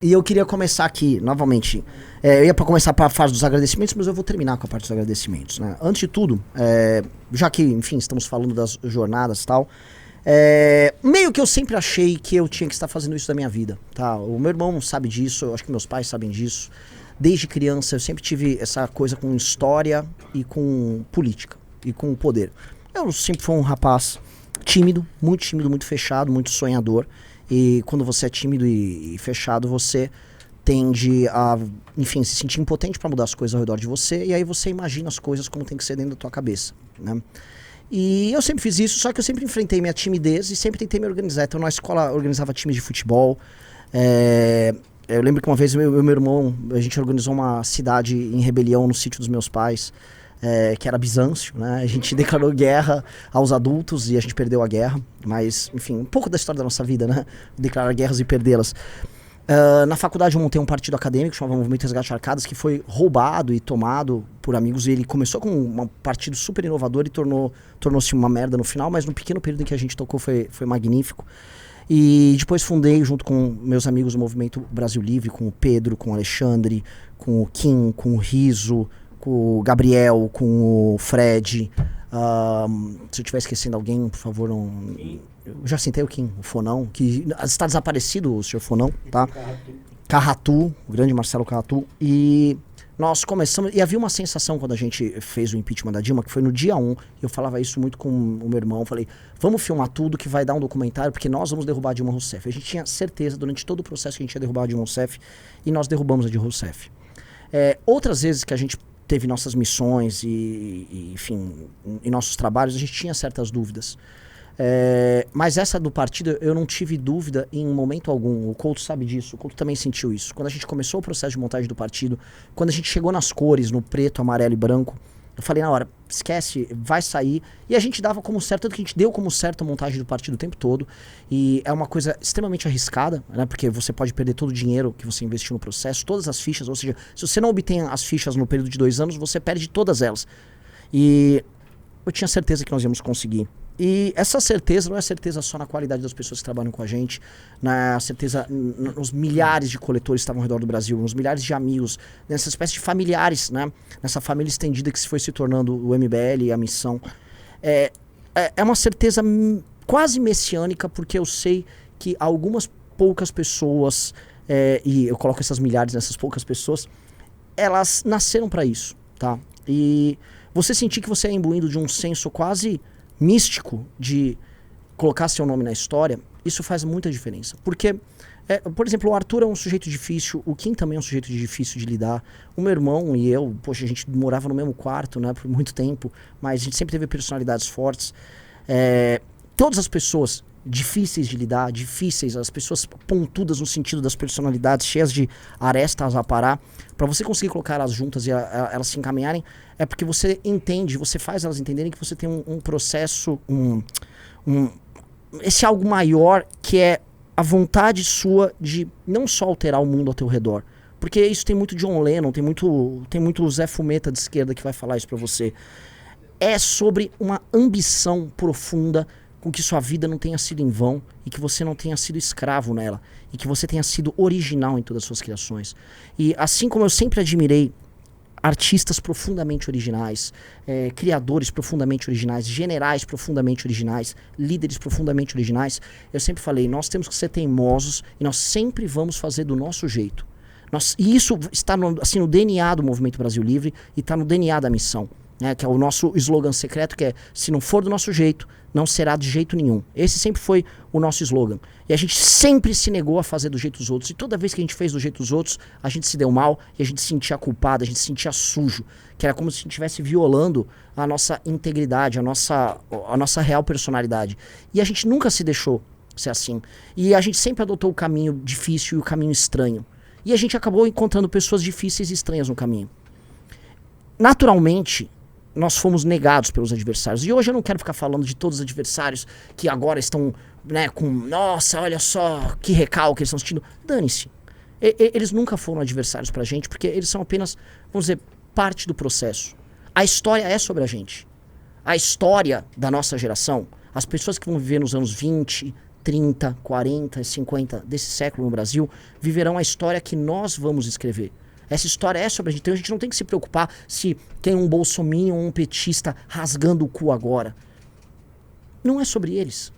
E eu queria começar aqui, novamente, eu ia para começar para a fase dos agradecimentos, mas eu vou terminar com a parte dos agradecimentos, né? Antes de tudo, já que, enfim, estamos falando das jornadas e tal, meio que eu sempre achei que eu tinha que estar fazendo isso da minha vida, tá? O meu irmão sabe disso, eu acho que meus pais sabem disso. Desde criança eu sempre tive essa coisa com história e com política e com poder. Eu sempre fui um rapaz tímido, muito fechado, muito sonhador. E quando você é tímido e fechado, você tende a, enfim, se sentir impotente para mudar as coisas ao redor de você. E aí você imagina as coisas como tem que ser dentro da tua cabeça, né? E eu sempre fiz isso, só que eu sempre enfrentei minha timidez e sempre tentei me organizar. Então na escola eu organizava times de futebol. Eu lembro que uma vez eu e meu irmão, a gente organizou uma cidade em rebelião no sítio dos meus pais. Que era Bizâncio, né? A gente declarou guerra aos adultos e a gente perdeu a guerra. Mas, enfim, um pouco da história da nossa vida, né? Declarar guerras e perdê-las. Na faculdade eu montei um partido acadêmico, chamava Movimento Resgate Arcadas, que foi roubado e tomado por amigos. E ele começou com um partido super inovador e tornou-se uma merda no final, mas no pequeno período em que a gente tocou foi magnífico. E depois fundei, junto com meus amigos, o Movimento Brasil Livre, com o Pedro, com o Alexandre, com o Kim, com o Riso, com o Gabriel, com o Fred. Se eu estiver esquecendo alguém, por favor, não... Eu já citei o Kim, o Fonão, que está desaparecido, o senhor Fonão, tá? Carratu, o grande Marcelo Carratu. E nós começamos... E havia uma sensação quando a gente fez o impeachment da Dilma, que foi no dia 1, eu falava isso muito com o meu irmão, falei, vamos filmar tudo que vai dar um documentário, porque nós vamos derrubar a Dilma Rousseff. A gente tinha certeza, durante todo o processo, que a gente ia derrubar a Dilma Rousseff, e nós derrubamos a Dilma Rousseff. Outras vezes que a gente teve nossas missões e enfim, em nossos trabalhos, a gente tinha certas dúvidas. Mas essa do partido, eu não tive dúvida em momento algum. O Couto sabe disso, o Couto também sentiu isso. Quando a gente começou o processo de montagem do partido, quando a gente chegou nas cores, no preto, amarelo e branco, eu falei na hora, esquece, vai sair. E a gente dava como certo, tanto que a gente deu como certo a montagem do partido o tempo todo. E é uma coisa extremamente arriscada, né? Porque você pode perder todo o dinheiro que você investiu no processo, todas as fichas, ou seja, se você não obtém as fichas no período de 2 anos, você perde todas elas. E eu tinha certeza que nós íamos conseguir. E essa certeza não é certeza só na qualidade das pessoas que trabalham com a gente, na certeza nos milhares de coletores que estavam ao redor do Brasil, nos milhares de amigos, nessa espécie de familiares, né? Nessa família estendida que se foi se tornando o MBL e a missão. É uma certeza quase messiânica, porque eu sei que algumas poucas pessoas, e eu coloco essas milhares nessas poucas pessoas, elas nasceram para isso, tá? E você sentir que você é imbuído de um senso quase místico de colocar seu nome na história, isso faz muita diferença. Porque, por exemplo, o Arthur é um sujeito difícil, o Kim também é um sujeito difícil de lidar, o meu irmão e eu, poxa, a gente morava no mesmo quarto, né, por muito tempo, mas a gente sempre teve personalidades fortes. Todas as pessoas difíceis de lidar, difíceis, as pessoas pontudas no sentido das personalidades, cheias de arestas a parar, para você conseguir colocar elas juntas e elas se encaminharem, é porque você entende, você faz elas entenderem que você tem um processo, esse algo maior que é a vontade sua de não só alterar o mundo ao teu redor. Porque isso tem muito John Lennon, tem muito Zé Fumeta de esquerda que vai falar isso pra você. É sobre uma ambição profunda com que sua vida não tenha sido em vão e que você não tenha sido escravo nela e que você tenha sido original em todas as suas criações. E assim como eu sempre admirei artistas profundamente originais, criadores profundamente originais, generais profundamente originais, líderes profundamente originais, eu sempre falei, nós temos que ser teimosos e nós sempre vamos fazer do nosso jeito. E isso está no DNA do Movimento Brasil Livre e está no DNA da missão. Que é o nosso slogan secreto, que é, se não for do nosso jeito, não será de jeito nenhum. Esse sempre foi o nosso slogan. E a gente sempre se negou a fazer do jeito dos outros. E toda vez que a gente fez do jeito dos outros, a gente se deu mal e a gente se sentia culpado, a gente se sentia sujo. Que era como se a gente estivesse violando a nossa integridade, a nossa real personalidade. E a gente nunca se deixou ser assim. E a gente sempre adotou o caminho difícil e o caminho estranho. E a gente acabou encontrando pessoas difíceis e estranhas no caminho. Naturalmente, nós fomos negados pelos adversários. E hoje eu não quero ficar falando de todos os adversários que agora estão, né, com, nossa, olha só, que recalque eles estão sentindo. Dane-se. Eles nunca foram adversários pra gente, porque eles são apenas, vamos dizer, parte do processo. A história é sobre a gente. A história da nossa geração, as pessoas que vão viver nos anos 20, 30, 40, 50 desse século no Brasil viverão a história que nós vamos escrever. Essa história é sobre a gente. Então a gente não tem que se preocupar se tem um bolsominion ou um petista rasgando o cu agora. Não é sobre eles.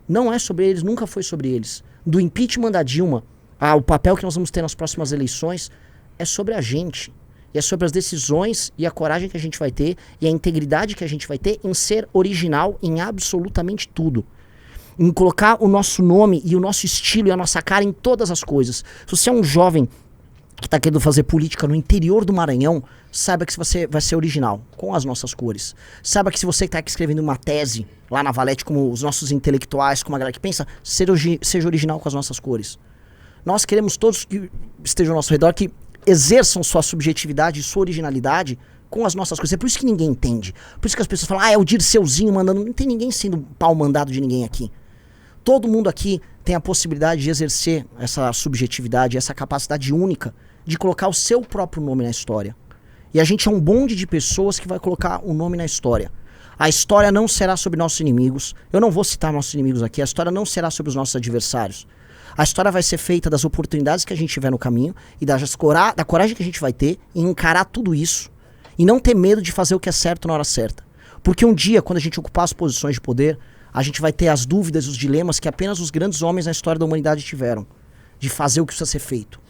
Não é sobre eles, nunca foi sobre eles. Do impeachment da Dilma, o papel que nós vamos ter nas próximas eleições é sobre a gente. E é sobre as decisões e a coragem que a gente vai ter e a integridade que a gente vai ter em ser original em absolutamente tudo. Em colocar o nosso nome e o nosso estilo e a nossa cara em todas as coisas. Se você é um jovem que está querendo fazer política no interior do Maranhão, saiba que você vai ser original, com as nossas cores. Saiba que se você está aqui escrevendo uma tese lá na Valete, como os nossos intelectuais, como a galera que pensa, seja original com as nossas cores. Nós queremos todos que estejam ao nosso redor que exerçam sua subjetividade e sua originalidade com as nossas coisas. É por isso que ninguém entende. Por isso que as pessoas falam, é o Dirceuzinho mandando. Não tem ninguém sendo pau mandado de ninguém aqui. Todo mundo aqui tem a possibilidade de exercer essa subjetividade, essa capacidade única de colocar o seu próprio nome na história. E a gente é um bonde de pessoas que vai colocar o nome na história. A história não será sobre nossos inimigos. Eu não vou citar nossos inimigos aqui. A história não será sobre os nossos adversários. A história vai ser feita das oportunidades que a gente tiver no caminho e da coragem que a gente vai ter em encarar tudo isso e não ter medo de fazer o que é certo na hora certa. Porque um dia, quando a gente ocupar as posições de poder, a gente vai ter as dúvidas e os dilemas que apenas os grandes homens na história da humanidade tiveram, de fazer o que precisa ser feito.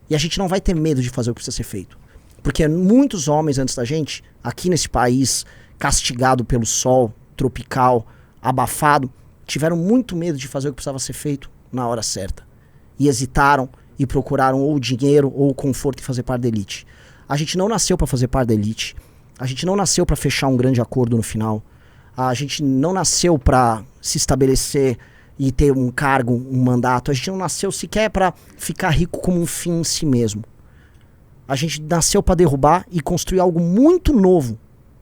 E a gente não vai ter medo de fazer o que precisa ser feito. Porque muitos homens antes da gente, aqui nesse país, castigado pelo sol, tropical, abafado, tiveram muito medo de fazer o que precisava ser feito na hora certa. E hesitaram e procuraram ou o dinheiro ou o conforto de fazer parte da elite. A gente não nasceu para fazer parte da elite. A gente não nasceu para fechar um grande acordo no final. A gente não nasceu para se estabelecer e ter um cargo, um mandato. A gente não nasceu sequer para ficar rico como um fim em si mesmo. A gente nasceu para derrubar e construir algo muito novo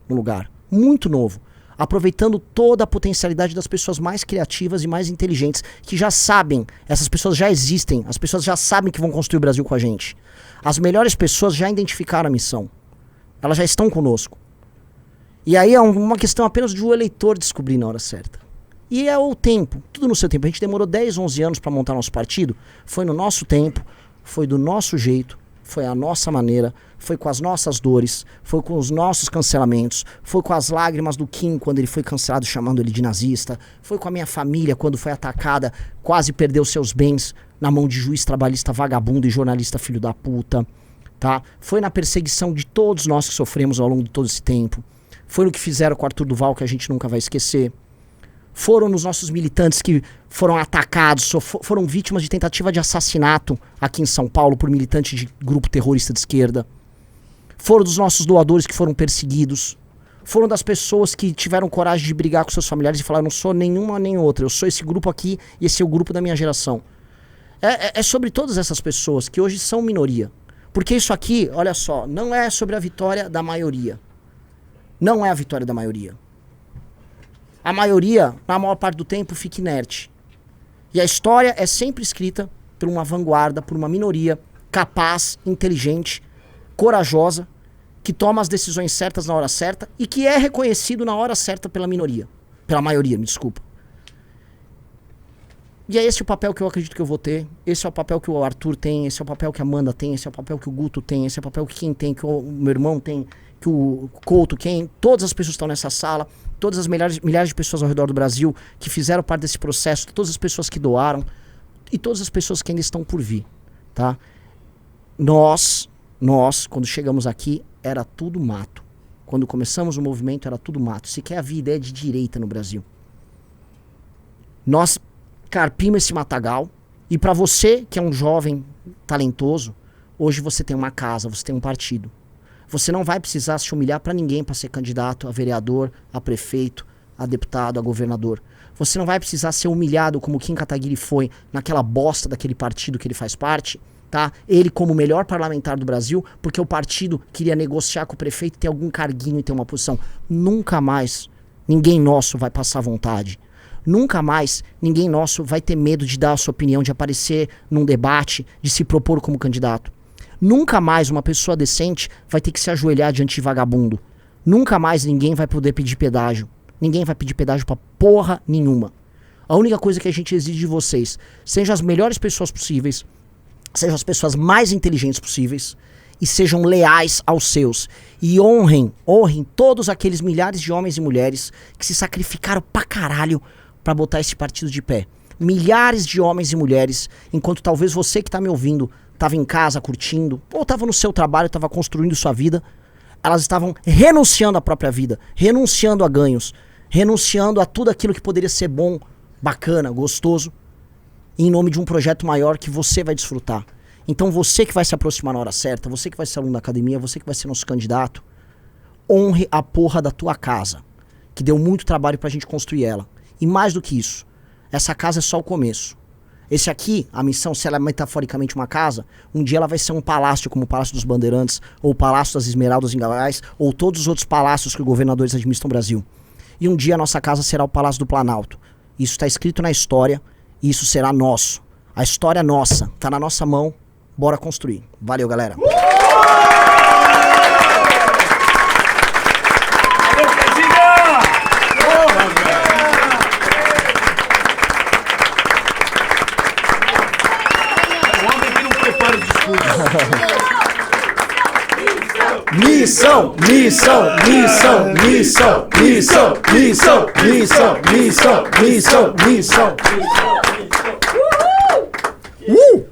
no lugar. Muito novo. Aproveitando toda a potencialidade das pessoas mais criativas e mais inteligentes, que já sabem, essas pessoas já existem, as pessoas já sabem que vão construir o Brasil com a gente. As melhores pessoas já identificaram a missão. Elas já estão conosco. E aí é uma questão apenas de o eleitor descobrir na hora certa. E é o tempo, tudo no seu tempo. A gente demorou 10, 11 anos para montar nosso partido. Foi no nosso tempo, foi do nosso jeito, foi a nossa maneira, foi com as nossas dores, foi com os nossos cancelamentos, foi com as lágrimas do Kim quando ele foi cancelado chamando ele de nazista, foi com a minha família quando foi atacada, quase perdeu seus bens na mão de juiz trabalhista vagabundo e jornalista filho da puta, tá? Foi na perseguição de todos nós que sofremos ao longo de todo esse tempo. Foi no que fizeram com o Arthur Duval, que a gente nunca vai esquecer. Foram nos nossos militantes que foram atacados, foram vítimas de tentativa de assassinato aqui em São Paulo por militantes de grupo terrorista de esquerda. Foram dos nossos doadores que foram perseguidos. Foram das pessoas que tiveram coragem de brigar com seus familiares e falar, eu não sou nenhuma nem outra, eu sou esse grupo aqui e esse é o grupo da minha geração. É sobre todas essas pessoas que hoje são minoria. Porque isso aqui, olha só, não é sobre a vitória da maioria. Não é a vitória da maioria. A maioria, na maior parte do tempo, fica inerte. E a história é sempre escrita por uma vanguarda, por uma minoria capaz, inteligente, corajosa, que toma as decisões certas na hora certa e que é reconhecido na hora certa pela minoria. Pela maioria, me desculpa. E é esse o papel que eu acredito que eu vou ter. Esse é o papel que o Arthur tem, esse é o papel que a Amanda tem, esse é o papel que o Guto tem, esse é o papel que quem tem, que o meu irmão tem, que o Couto tem. Todas as pessoas que estão nessa sala, todas as milhares de pessoas ao redor do Brasil que fizeram parte desse processo, todas as pessoas que doaram e todas as pessoas que ainda estão por vir, tá? Nós, quando chegamos aqui, era tudo mato. Quando começamos o movimento, era tudo mato. Sequer havia ideia de direita no Brasil. Nós carpimos esse matagal. E para você, que é um jovem talentoso, hoje você tem uma casa, você tem um partido. Você não vai precisar se humilhar para ninguém para ser candidato a vereador, a prefeito, a deputado, a governador. Você não vai precisar ser humilhado como Kim Kataguiri foi naquela bosta daquele partido que ele faz parte, tá? Ele como o melhor parlamentar do Brasil, porque o partido queria negociar com o prefeito, ter algum carguinho e ter uma posição. Nunca mais ninguém nosso vai passar vontade. Nunca mais ninguém nosso vai ter medo de dar a sua opinião, de aparecer num debate, de se propor como candidato. Nunca mais uma pessoa decente vai ter que se ajoelhar diante de vagabundo. Nunca mais ninguém vai poder pedir pedágio. Ninguém vai pedir pedágio pra porra nenhuma. A única coisa que a gente exige de vocês, sejam as melhores pessoas possíveis, sejam as pessoas mais inteligentes possíveis e sejam leais aos seus. E honrem todos aqueles milhares de homens e mulheres que se sacrificaram pra caralho pra botar esse partido de pé. Milhares de homens e mulheres, enquanto talvez você que tá me ouvindo tava em casa curtindo, ou tava no seu trabalho, tava construindo sua vida, elas estavam renunciando à própria vida, renunciando a ganhos, renunciando a tudo aquilo que poderia ser bom, bacana, gostoso, em nome de um projeto maior que você vai desfrutar. Então você que vai se aproximar na hora certa, você que vai ser aluno da academia, você que vai ser nosso candidato, honre a porra da tua casa, que deu muito trabalho pra gente construir ela. E mais do que isso, essa casa é só o começo. Esse aqui, a missão, se ela é metaforicamente uma casa, um dia ela vai ser um palácio como o Palácio dos Bandeirantes, ou o Palácio das Esmeraldas em Goiás, ou todos os outros palácios que os governadores administram no Brasil. E um dia a nossa casa será o Palácio do Planalto. Isso está escrito na história e isso será nosso. A história é nossa, tá na nossa mão, bora construir. Valeu, galera. Missão, missão, missão, missão, missão, missão, missão, missão, missão, missão.